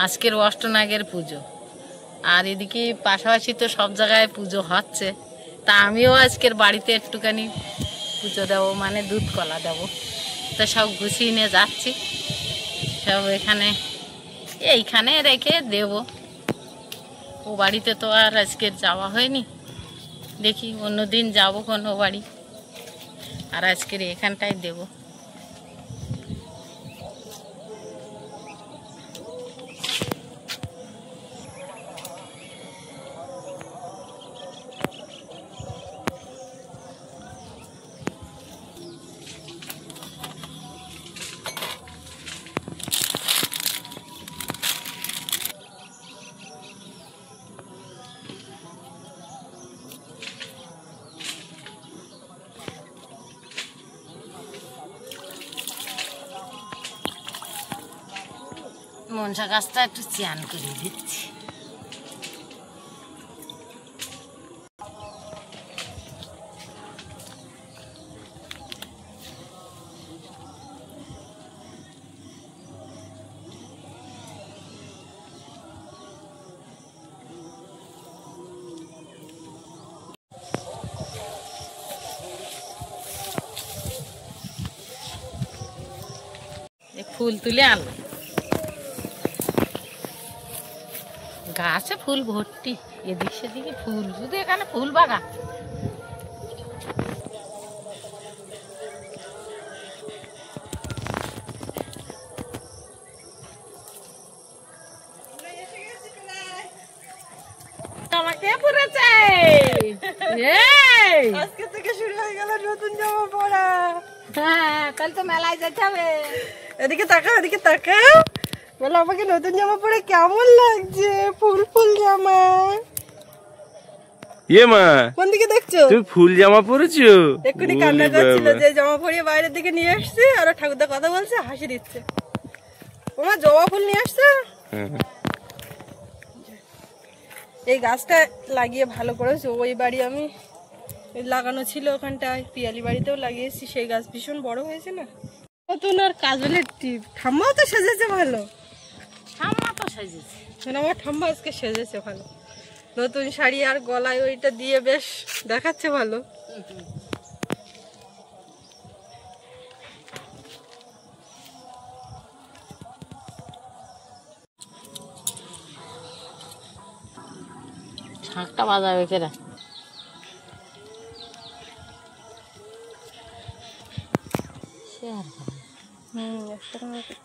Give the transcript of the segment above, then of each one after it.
আজকের অষ্টনাগের পুজো, আর এদিকে পাশাপাশি তো সব জায়গায় পুজো হচ্ছে। তা আমিও আজকের বাড়িতে একটুখানি পুজো দেবো, মানে দুধ কলা দেবো। তা সব গুছিয়ে নিয়ে যাচ্ছি, সব এইখানে রেখে দেব। ও বাড়িতে তো আর আজকের যাওয়া হয়নি, দেখি অন্যদিন যাবো কোনো বাড়ি, আর আজকের এখানটাই দেবো। মনসা গাছটা একটু চান করে দিচ্ছি। ফুল তুলে আনলাম, গাছে ফুল ভর্তি, এদিক সেদিকে ফুল, শুধু এখানে ফুল বাগান। আমাকে পড়েছে, আজকে থেকে শুরু হয়ে গেল নতুন জামা পরা। হ্যাঁ, কাল তো মেলায় যেতে হবে। এদিকে তাকাও, এদিকে তাকাও, বলো আমাকে নতুন জামা পরে কেমন লাগছে? ফুল ফুল জামা। ইয়ে মা, কোন দিকে দেখছো? তুমি ফুল জামা পরেছো? এক্ষুনি কান্না করছিল যে জামা পরিয়ে বাইরের দিকে নিয়ে আসছে, আর ঠাকুরদা কথা বলছে, হাসি দিচ্ছে। ওমা জবা ফুল নিয়ে আসছে। এই গাছটা লাগিয়ে ভালো করেছে। ওই বাড়ি আমি লাগানো ছিল, ওখানটায় পিয়ালি বাড়িতেও লাগিয়েছি। সেই গাছ ভীষণ বড় হয়েছে না। নতুন আর কাজলের টিপ। ঠাম্মাও তো সেজেছে ভালো। ঠাম্মা তো সেজেছে, আমার ঠাম্মা আজকে সেজেছে ভালো। নতুন শাড়ি আর গলায় ওইটা দিয়ে বেশ দেখাচ্ছে ভালো। শাঁখটা বাজাবে কেরা?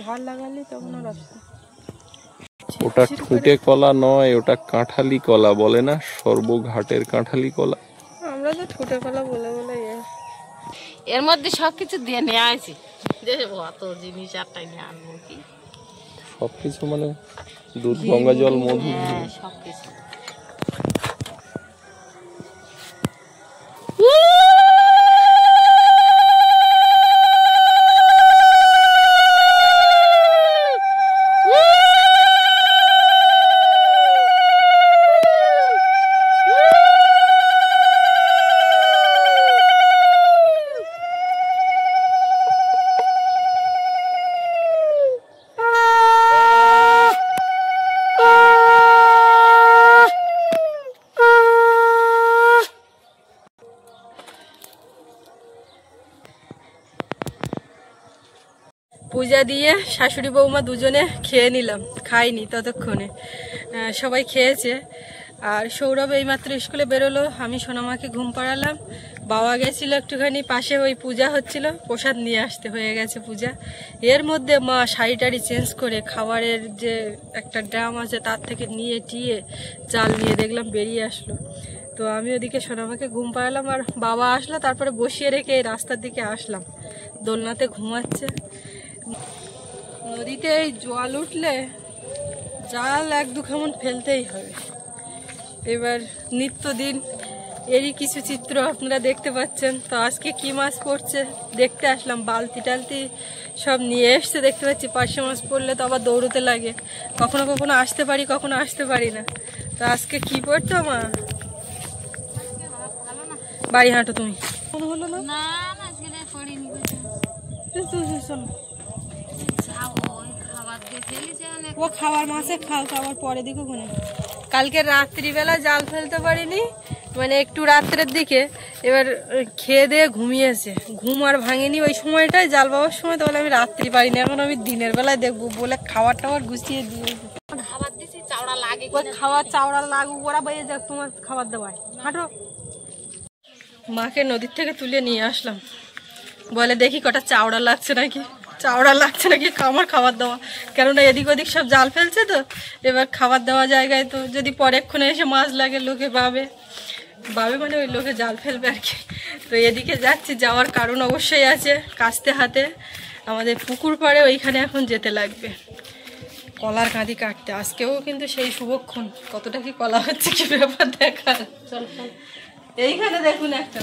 ঝাল লাগালি তখন রাস্তা। ওটা ঠুটে কলা নয়, ওটা কাঁঠালি কলা বলে না, সর্বঘাটের কাঁঠালি কলা। আমরা তো ঠুটে কলা বলে বলে এর মধ্যে সবকিছু দিয়ে নিয়ে আসি, অত জিনিস একটাই নিয়ে আনবো কি? সবকিছু মানে দুধ, গঙ্গা জল, মধু, হ্যাঁ সবকিছু। পূজা দিয়ে শাশুড়ি বৌমা দুজনে খেয়ে নিলাম, খাইনি ততক্ষণে, সবাই খেয়েছে। আর সৌরভ এইমাত্র স্কুলে বেরোলো, আমি সোনামাকে ঘুম পাড়ালাম। বাবা গেছিল একটুখানি পাশে, ওই পূজা হচ্ছিল, প্রসাদ নিয়ে আসতে, হয়ে গেছে পূজা। এর মধ্যে মা শাড়ি টাড়ি চেঞ্জ করে খাবারের যে একটা ড্রাম আছে তার থেকে নিয়ে টিয়ে চাল নিয়ে দেখলাম বেরিয়ে আসলো। তো আমি ওদিকে সোনামাকে ঘুম পাড়ালাম, আর বাবা আসলো, তারপরে বসিয়ে রেখে এই রাস্তার দিকে আসলাম। দোলনাতে ঘুমাচ্ছে। নদীতে এই জল উঠলে জাল এক দু কেমন ফেলতেই হবে। এবার নিত্যদিন এরই কিছু চিত্র আপনারা দেখতে পাচ্ছেন। তো আজকে কি মাছ পড়ছে দেখতে আসলাম, বালতি টালতি সব নিয়ে এসছে দেখতে পাচ্ছি। পার্শে মাছ পড়লে তো আবার দৌড়তে লাগে, কখনো কখনো আসতে পারি, কখনো আসতে পারি না। তো আজকে কি পড়তো মা? বাড়ি হাঁটো তুমি। হলো না, ও খাবার মাছে খাও, খাবার পরে দিকে কোনে। কালকে রাত্রিবেলা জাল ফেলতে পারিনি, মানে একটু রাত্রের দিকে, এবার খেয়ে দিয়ে ঘুমিয়েছে, ঘুম আর ভাঙেনি ওই সময়টায় জাল বাবার সময়। তো বলে আমি রাত্রি পারিনি, এখন আমি দিনের বেলায় দেখবো বলে খাবার টাবার গুছিয়ে দিয়েছে। ওই খাবার চাওড়া লাগুক, ওরা বাইরে যাক, তোমার খাবার দেওয়ায় হাঁটো। মাকে নদীর থেকে তুলে নিয়ে আসলাম, বলে দেখি কটা চাওড়া লাগছে নাকি, চাওড়া লাগছে নাকি আমার খাবার দেওয়া। কেননা এদিক ওদিক সব জাল ফেলছে, তো এবার খাবার দেওয়া জায়গায় তো যদি পরেক্ষণে এসে মাছ লাগে লোকে ভাবে মানে ওই লোকে জাল ফেলবে আর কি। তো এদিকে যাচ্ছি, যাওয়ার কারণ অবশ্যই আছে, কাস্তে হাতে আমাদের পুকুর পাড়ে ওইখানে এখন যেতে লাগবে কলার কাঁদি কাটতে। আজকেও কিন্তু সেই শুভক্ষণ, কতটা কি কলা হচ্ছে কি ব্যাপার দেখার। চল চল, এইখানে দেখুন একটা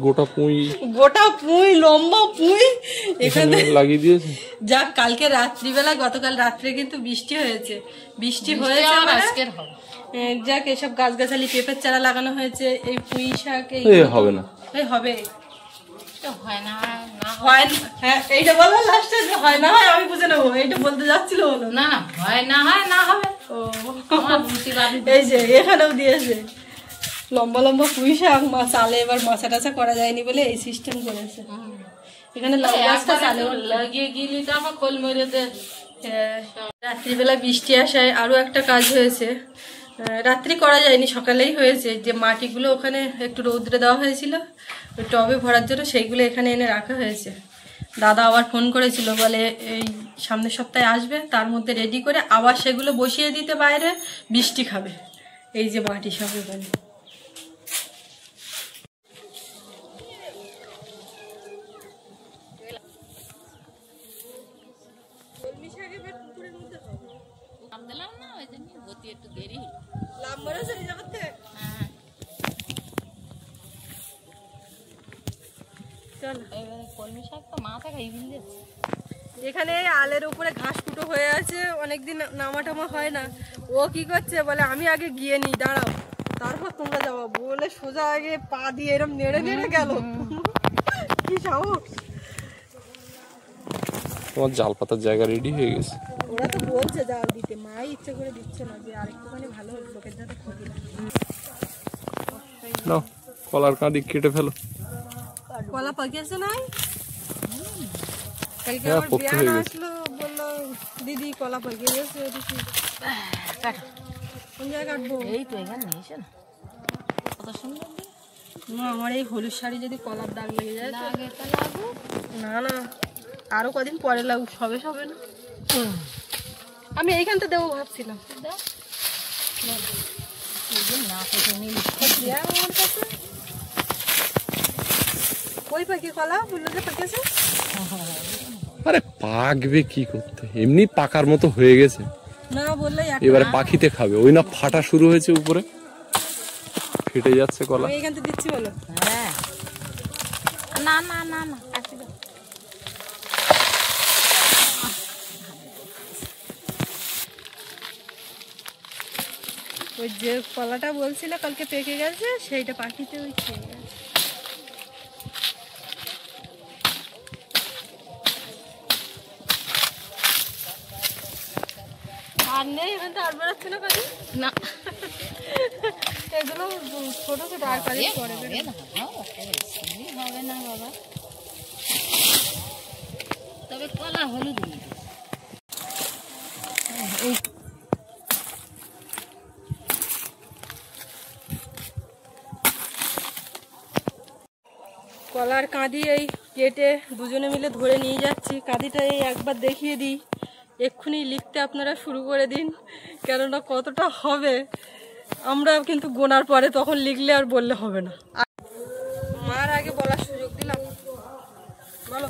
গোটা পুঁই, লম্বা পুঁই এখানে লাগিয়ে দিয়েছে। যাক, কালকে রাত্রিবেলা, গতকাল রাত্রে কিন্তু বৃষ্টি হয়েছে, যাক এসব গাছগাছালি পেঁপের চারা লাগানো হয়েছে, এই পুঁই শাক হবে না, হবে হ্যাঁ, এইটা বলো লাস্টে, হয় না হয় আমি বুঝে নেবো, এইটা বলতে যাচ্ছিল বলো না হয় না হয় না হবে। এই যে এখানেও দিয়েছে লম্বা লম্বা পুঁই শাক, চালে এবার মাছা টাছা করা যায়নি বলে এই সিস্টেম করেছে। এখানে লাগিয়ে গেলি তো আমার খোল মেরে দে। রাত্রিবেলা বৃষ্টি আসায় আরো একটা কাজ হয়েছে, রাত্রি করা যায়নি, সকালেই হয়েছে। যে মাটিগুলো ওখানে একটু রৌদ্রে দেওয়া হয়েছিল ওই টবে ভরার জন্য, সেইগুলো এখানে এনে রাখা হয়েছে। দাদা আবার ফোন করেছিল, বলে এই সামনের সপ্তাহে আসবে, তার মধ্যে রেডি করে আবার সেগুলো বসিয়ে দিতে বাইরে, বৃষ্টি খাবে। এই যে মাটি সব এখানে। এখানে আলের উপরে ঘাস কুটো হয়ে আছে, অনেকদিন নামা টামা হয় না। ও কি করছে বলে আমি আগে গিয়ে নি, দাঁড়াও তারপর তোমরা যাবো বলে সোজা আগে পা দিয়ে এরম নেড়ে নেড়ে গেল। কি সাহস! তোমার জাল পাতার জায়গা রেডি হয়ে গেছে। ওরা তো বলছে জাল দিতে, মাই ইচ্ছে করে দিচ্ছে না, যে আরেকটুখানি ভালো লোকের যাতে ক্ষতি না। নাও কলার কাঁদি কেটে ফেলো। কলা পাকিয়েছে নাই? কালকে হ্যাঁ, আমার পোক্ত হয়ে বিয়ান গেছে। আসলো, বললো দিদি কলা পাকিয়ে গেছে। কোন জায়গায় কাটবো? এই তো এখানে এসে না, কত সুন্দর। মা, আমার এই হলুদ শাড়ি যদি কলার দাগ লেগে যায় তো? না না, আরো কদিন পরে লাগুক, সবে সবে না। আমি এইখানটা দেবো ভাবছিলাম। কই পাখি কলা বললো যে পাকিয়েছে? আরে পাকবে কি করতে, এমনি পাকার মতো হয়ে গেছে। না বললে এবারে পাখিতে খাবে, ওই না ফাটা শুরু হয়েছে, উপরে ফেটে যাচ্ছে কলা। আমি এইখানটা দিচ্ছি বলো। হ্যাঁ, না না না না, ওই যে কলাটা বলছিল কালকে পেকে গেছে, সেইটা পাখিতে ওই খেয়ে গেছে। আর নেই এখানটা, আর বেরোচ্ছে না পাখি না, এগুলো ছোট ছোট, আর কাজে পরে হবে না বাবা। তবে কলা হলুদ কলার কাঁদি এই কেটে দুজনে মিলে ধরে নিয়ে যাচ্ছি। কাঁদিটা এই একবার দেখিয়ে দিই, এক্ষুনি লিখতে আপনারা শুরু করে দিন, কেননা কতটা হবে আমরা কিন্তু গোনার পরে তখন লিখলে আর বললে হবে না। মার আগে বলার সুযোগ দিলাম, বলো।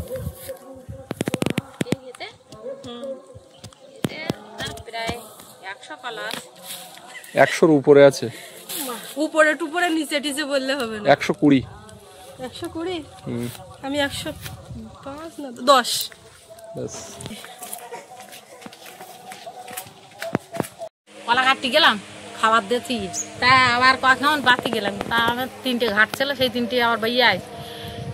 প্রায় 100 কলা, 100-র উপরে আছে। উপরে টুপরে নিচে টিচে বললে হবে না। 120। 120? আমি 105 না 10। কলা কাটতে গেলাম, খাবার দিয়েছি, তা আবার কখন বাতি গেলাম, তা আমার 3টে ঘাট ছিল, সেই 3টে আবার বাইয়ে আয়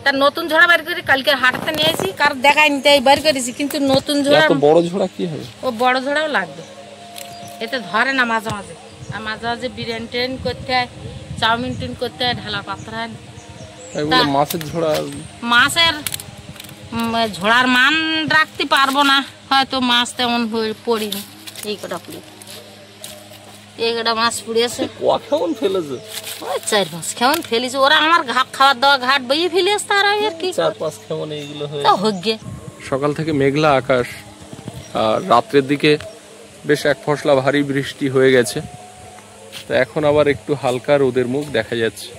তার নতুন ঝোড়া বের করে কালকে হাটতে নিয়েছি, কার দেখায়নি তাই বের করেছি, কিন্তু নতুন ঝোড়া এত বড় ঝোড়া কি হবে? ও বড় ঝোড়াও লাগবে, এতে ধরে না মাঝে মাঝে। আর মাঝে মাঝে বিরিয়ানি টিরিয়ানি করতে হয়, চাউমিন টিন করতে হয়, ঢালার পাত্র হয় না। এগুলো মাছের ঝোড়া। মাছের ঝোড়ার মান রাখতে পারবো না, হয়তো মাছ তেমন পড়িনি। এই কটা পুড়ে, এই কটা মাছ পুড়িয়েছে। কেমন ফেলেছে? ওই 4-5 কেমন ফেলেছে ওরা, আমার খাওয়ার দাওয়া ঘাট বইয়ে ফেলিয়েছে, তার আর কি 4-5 কেমন এইগুলো হয়ে। তা হোক গে। সকাল থেকে মেঘলা আকাশ, আর রাত্রের দিকে বেশ এক ফসলা ভারী বৃষ্টি হয়ে গেছে। তো এখন আবার একটু হালকা রোদের মুখ দেখা যাচ্ছে।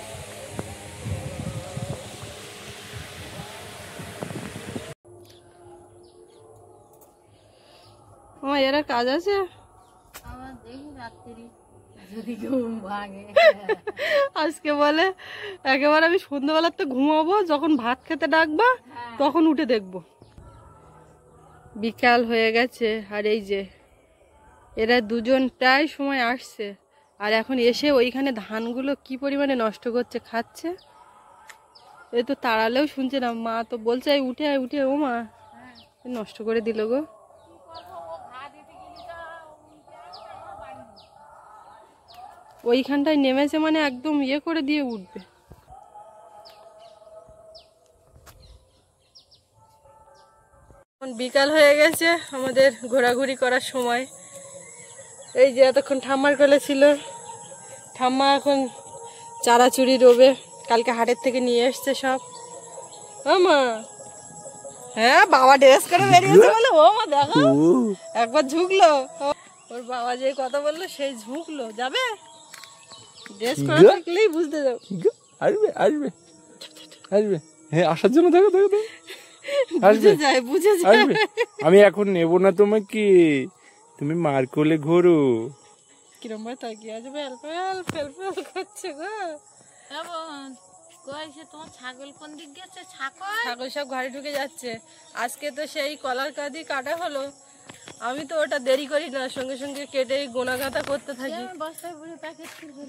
আমার এরা কাজ আছে, আজকে বলে একেবারে আমি সন্ধ্যাবেলাতে ঘুমাবো, যখন ভাত খেতে ডাকবা তখন উঠে দেখবো। বিকাল হয়ে গেছে, আর এই যে এরা দুজন প্রায় সময় আসছে, আর এখন এসে ওইখানে ধানগুলো কি পরিমাণে নষ্ট করছে, খাচ্ছে। এ তো তাড়ালেও শুনছে না, মা তো বলছে উঠে উঠে, ও মা নষ্ট করে দিল গো। ওইখানটায় নেমেছে মানে একদম ইয়ে করে দিয়ে উঠবে। বিকাল হয়ে গেছে, আমাদের ঘোরাঘুরি করার সময়। এই যে এতক্ষণ ঠাম্মার কোলে ছিল, ঠাম্মা এখন চারাচুরি রোবে, কালকে হাটের থেকে নিয়ে এসছে সব। ও মা, হ্যাঁ বাবা ড্রেস করে বেরিয়েছে বলে, ও মা দেখো একবার ঝুঁকলো, ওর বাবা যে কথা বললো সেই ঝুঁকলো। যাবে ড্রেস করে থাকলেই বুঝতে যাও। আসবে আসবে আসবে, হ্যাঁ আসার জন্য দেখো দেখো দেখো বুঝে যায় বুঝে যায়। আমি এখন নেব না তোমাকে, তুমি মার কোলে ঘোরো। কিরম ভাই তাকিয়ে আছে, ফেল ফেল ফেল ফেল করছে গো। তোমার ছাগল কোন দিক গেছে? ছাগল সব ঘরে ঢুকে যাচ্ছে। আজকে তো সেই কলার কাঁদি কাটা হলো, আমি তো ওটা দেরি করি না, সঙ্গে সঙ্গে কেটে গোনা গাঁথা করতে থাকি।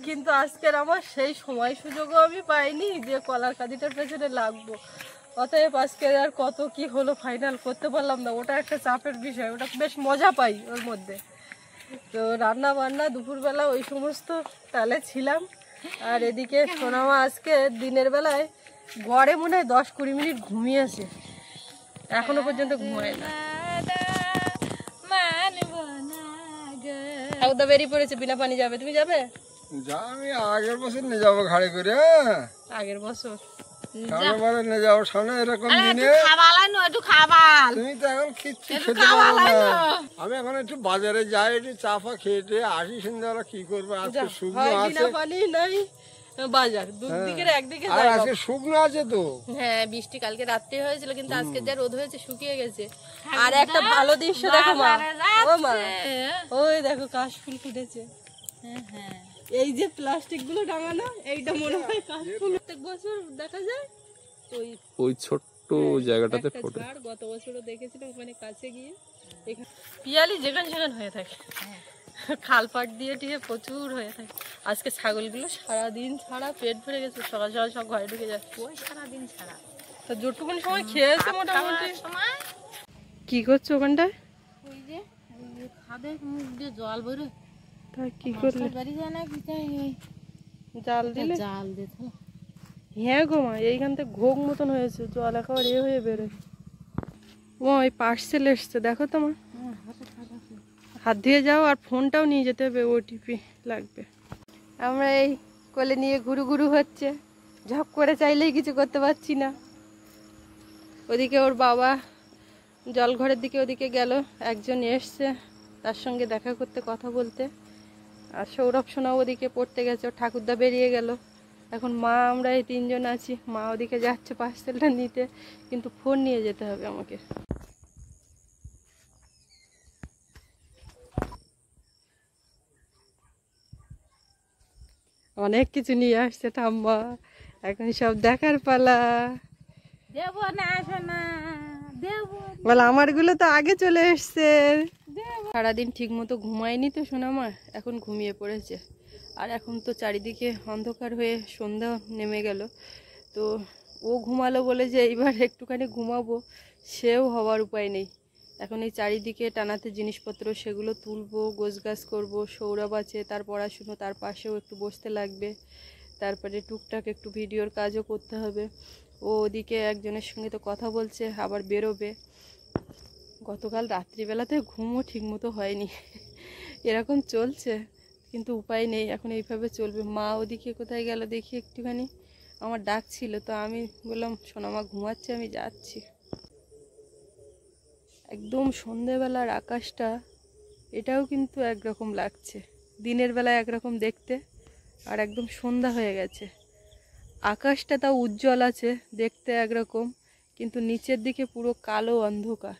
কিন্তু আজকের আমার সেই সময় সুযোগও আমি পাইনি যে কলার কাঁদিটার পেছনে লাগবো। অতএব আজকে আর কত কি হলো ফাইনাল করতে পারলাম না, ওটা একটা চাপের বিষয়, ওটা বেশ মজা পাই ওর মধ্যে। তো রান্না বান্না দুপুরবেলা ওই সমস্ত তালে ছিলাম। আর এদিকে সোনামা আজকে দিনের বেলায় গড়ে মনে হয় 10-20 মিনিট ঘুমিয়েছে, এখনো পর্যন্ত ঘুমায় না। ঠাকুরদা বেরিয়ে পড়েছে, বিনা পানি যাবে। তুমি যাবে? আমি আগের বছর নিয়ে যাবো ঘাড়ে করে। আগের বছর সামনে নিয়ে যাবো, সামনে এরকম দিনে তুমি তো এখন কিচ্ছু খেতে পারো না। আমি এখন একটু বাজারে যাই, একটু চা ফা খেয়ে আসি, সন্ধ্যাবেলা কি করবো। আজকে শুকনো আছে, পানি নাই বাজার দুদিকের একদিকে, আর আজকে শুকনো আছে তো। হ্যাঁ বৃষ্টি কালকে রাত্রে হয়েছিল, কিন্তু আজকে যা রোদ হয়েছে শুকিয়ে গেছে। আর একটা ভালো দৃশ্য দেখো মা, ও মা ওই দেখো কাশফুল ফুটেছে। এই যে প্লাস্টিক গুলো টাঙানো, এইটা মনে হয় কাশফুল। প্রত্যেক বছর দেখা যায় ওই ছোট্ট জায়গাটাতে ফটো। গত বছরও দেখেছিলাম ওখানে কাছে গিয়ে। পিয়ালি যেখানে সেখানে হয়ে থাকে, খালপাট দিয়ে টিয়ে প্রচুর হয়ে থাকে। আজকে ছাগলগুলো সারাদিন ছাড়া পেট ভরে গেছে, সকাল সকাল সব ঘরে ঢুকে যাচ্ছে। ওই সারাদিন ছাড়া তা যেটুকুন সময় খেয়েছে মোটামুটি। কি করছো ওখানটায়? ওই যে খাবে, মুখ দিয়ে জল বেরোয়, তা কি করলে? বাড়ি যায় না কি জাল দিলে? জাল দিতে। হ্যাঁ গো মা, এইখান থেকে ঘোগ মতন হয়েছে, জল একেবারে হয়ে বেরোয়। ও ওই পার্সেল এসছে দেখো তোমার, হাত ধুয়ে যাও, আর ফোনটাও নিয়ে যেতে হবে, ওটিপি লাগবে। আমরা এই কোলে নিয়ে ঘুরু ঘুরু হচ্ছে, ঝপ করে চাইলেই কিছু করতে পারছি না। ওদিকে ওর বাবা জল ঘরের দিকে ওদিকে গেল, একজন এসছে তার সঙ্গে দেখা করতে, কথা বলতে। আর সৌরভ সোনাও ওদিকে পড়তে গেছে, ওর ঠাকুরদা বেরিয়ে গেল। এখন মা আমরা এই 3 জন আছি, মা ওদিকে যাচ্ছে পার্সেলটা নিতে, কিন্তু ফোন নিয়ে যেতে হবে আমাকে। অনেক কিছু নিয়ে আসছে ঠাম্মা, এখন সব দেখার পালা। দেবো না সোনা, দেবো বলে আমারগুলো তো আগে চলে এসছে। সারাদিন ঠিক মতো ঘুমায়নি তো সোনামা, এখন ঘুমিয়ে পড়েছে। আর এখন তো চারিদিকে অন্ধকার হয়ে সন্ধ্যা নেমে গেল, তো ও ঘুমালো বলে যে এইবার একটুখানি ঘুমাবো, সেও হওয়ার উপায় নেই। এখন এই চারিদিকে টানাতে জিনিসপত্র, সেগুলো তুলবো, গোছগাছ করবো। সৌরভ আছে, তার পড়াশুনো, তার পাশেও একটু বসতে লাগবে। তারপরে টুকটাক একটু ভিডিওর কাজও করতে হবে। ও ওদিকে একজনের সঙ্গে তো কথা বলছে, আবার বেরোবে। গতকাল রাত্রিবেলাতে ঘুমও ঠিকমতো হয়নি। এরকম চলছে, কিন্তু উপায় নেই, এখন এইভাবে চলবে। মা ওদিকে কোথায় গেল দেখি একটুখানি, আমার ডাক ছিল তো আমি বললাম সোনামা ঘুমাচ্ছে, আমি যাচ্ছি। একদম সন্ধেবেলার আকাশটা, এটাও কিন্তু একরকম লাগছে। দিনের বেলায় একরকম দেখতে, আর একদম সন্ধ্যা হয়ে গেছে। আকাশটা তাও উজ্জ্বল আছে, দেখতে একরকম, কিন্তু নিচের দিকে পুরো কালো অন্ধকার।